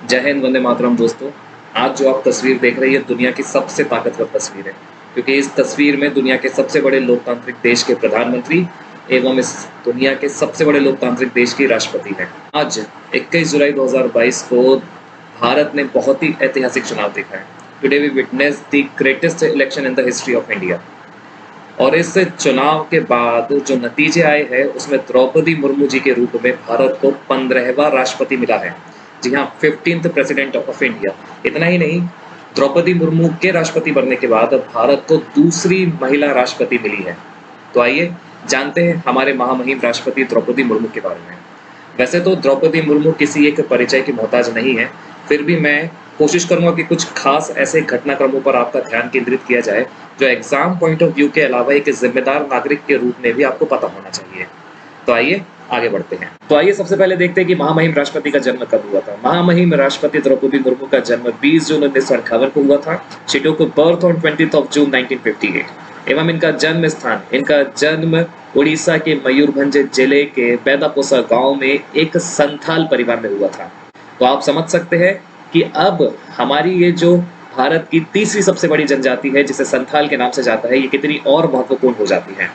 जय हिंद, वंदे मातरम दोस्तों। आज जो आप तस्वीर देख रही है दुनिया की सबसे ताकतवर तस्वीर है, क्योंकि इस तस्वीर में दुनिया के सबसे बड़े लोकतांत्रिक देश के प्रधानमंत्री एवं इस दुनिया के सबसे बड़े लोकतांत्रिक देश की राष्ट्रपति हैं। आज 21 जुलाई 2022 को भारत ने बहुत ही ऐतिहासिक चुनाव देखा है। Today we witness the greatest election in the history of India. और इस चुनाव के बाद जो नतीजे आए हैं उसमें द्रौपदी मुर्मू जी के रूप में भारत को 15वां राष्ट्रपति मिला है। जी हाँ, 15th प्रेसिडेंट ऑफ इंडिया। इतना ही नहीं, द्रौपदी मुर्मू के राष्ट्रपति बनने के बाद भारत को दूसरी महिला राष्ट्रपति मिली है। तो आइए जानते हैं हमारे महामहिम राष्ट्रपति द्रौपदी मुर्मू के बारे में। वैसे तो द्रौपदी मुर्मू किसी एक परिचय की मोहताज नहीं है, फिर भी मैं कोशिश करूंगा कि कुछ खास ऐसे घटनाक्रमों पर आपका ध्यान केंद्रित किया जाए जो एग्जाम पॉइंट ऑफ व्यू के अलावा एक जिम्मेदार नागरिक के रूप में भी आपको पता होना चाहिए। तो आइए आगे बढ़ते हैं। तो आइए सबसे पहले देखते हैं कि महामहिम राष्ट्रपति का जन्म कब हुआ था। महामहिम राष्ट्रपति द्रौपदी मुर्मू का जन्म 20 जून 1958 को हुआ था। शी टुक बर्थ ऑन 20 जून 1958 एवं इनका जन्म उड़ीसा के मयूरभंज जिले के बैदापोसा गांव में एक संथाल परिवार में हुआ था। तो आप समझ सकते हैं कि अब हमारी ये जो भारत की तीसरी सबसे बड़ी जनजाति है जिसे संथाल के नाम से जाता है, ये कितनी और महत्वपूर्ण हो जाती है।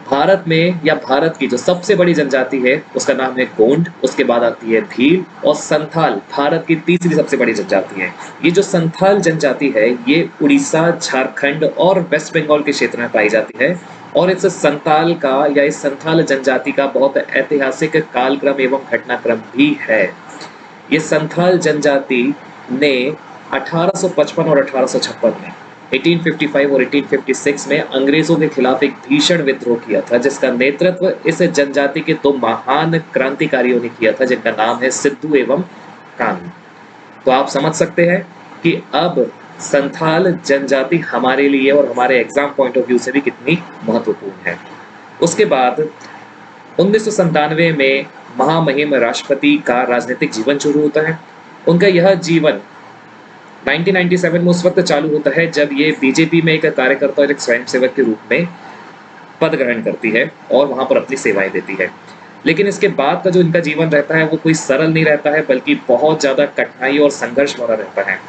भारत में या भारत की जो सबसे बड़ी जनजाति है उसका नाम है गोंड, उसके बाद आती है भील और संथाल भारत की तीसरी सबसे बड़ी जनजाति है। ये जो संथाल जनजाति है ये उड़ीसा, झारखंड और वेस्ट बंगाल के क्षेत्र में पाई जाती है। और इस संथाल जनजाति का बहुत ऐतिहासिक कालक्रम एवं घटनाक्रम भी है। ये संथाल जनजाति ने 1855 और 1856 में 1855 और 1856 में अंग्रेजों के खिलाफ एक भीषण विद्रोह किया था, जिसका नेतृत्व इस जनजाति के दो महान क्रांतिकारियों ने किया था, जिनका नाम है सिद्धू एवं कान्हू। तो आप समझ सकते हैं कि अब संथाल जनजाति हमारे लिए और हमारे एग्जाम पॉइंट ऑफ व्यू से भी कितनी महत्वपूर्ण है। उसके बाद 1997 में महामहिम राष्ट्रपति का राजनीतिक जीवन शुरू होता है। उनका यह जीवन 1997 में उस वक्त चालू होता है जब ये बीजेपी में एक कार्यकर्ता और एक स्वयंसेवक के रूप में पद ग्रहण करती है और वहां पर अपनी सेवाएं देती है। लेकिन इसके बाद का जो इनका जीवन रहता है वो कोई सरल नहीं रहता है, बल्कि बहुत ज्यादा कठिनाई और संघर्ष भरा रहता है।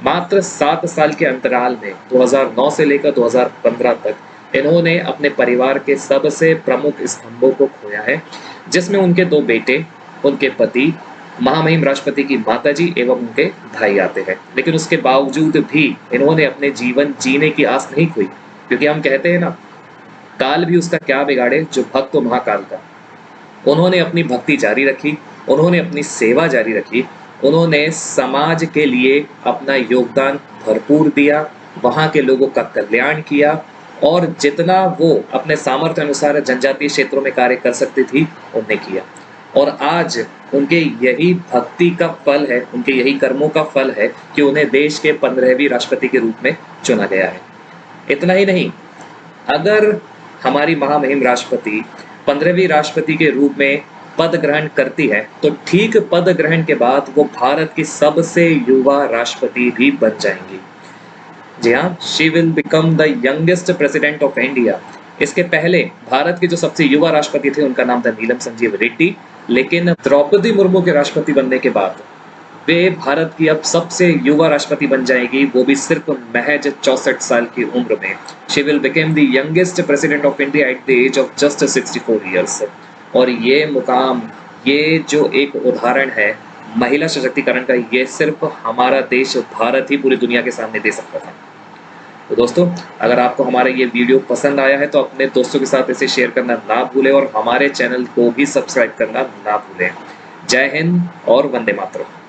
मात्र 7 साल के अंतराल में 2009 से लेकर 2015 तक इन्होंने अपने परिवार के सबसे प्रमुख स्तंभों को खोया है, जिसमें उनके 2 बेटे, उनके पति, महामहिम राष्ट्रपति की माताजी एवं उनके भाई आते हैं। लेकिन उसके बावजूद भी इन्होंने अपने जीवन जीने की आस नहीं खोई, क्योंकि हम कहते हैं ना, काल भी उसका क्या बिगाड़े जो भक्त महाकाल का। उन्होंने अपनी भक्ति जारी रखी, उन्होंने अपनी सेवा जारी रखी, उन्होंने समाज के लिए अपना योगदान भरपूर दिया, वहां के लोगों का कल्याण किया और जितना वो अपने सामर्थ्य अनुसार जनजातीय क्षेत्रों में कार्य कर सकती थी उन्हें किया। और आज उनके यही भक्ति का फल है, उनके यही कर्मों का फल है कि उन्हें देश के 15वीं राष्ट्रपति के रूप में चुना गया है। इतना ही नहीं, अगर हमारी महामहिम राष्ट्रपति 15वीं राष्ट्रपति के रूप में पद ग्रहण करती है तो ठीक पद ग्रहण के बाद वो भारत की सबसे युवा राष्ट्रपति भी बन जाएंगी। जी हाँ, she will become the youngest president of India. इसके पहले भारत के जो सबसे युवा राष्ट्रपति थे उनका नाम था नीलम संजीव रेड्डी, लेकिन द्रौपदी मुर्मू के राष्ट्रपति बनने के बाद वे भारत की अब सबसे युवा राष्ट्रपति बन जाएगी, वो भी सिर्फ महज 64 साल की उम्र में। She will become the youngest president of India at the age of just 64 years. और ये मुकाम, ये जो एक उदाहरण है महिला सशक्तिकरण का, ये सिर्फ हमारा देश भारत ही पूरी दुनिया के सामने दे सकता था। तो दोस्तों, अगर आपको हमारा ये वीडियो पसंद आया है तो अपने दोस्तों के साथ इसे शेयर करना ना भूलें और हमारे चैनल को भी सब्सक्राइब करना ना भूलें। जय हिंद और वंदे मातरम।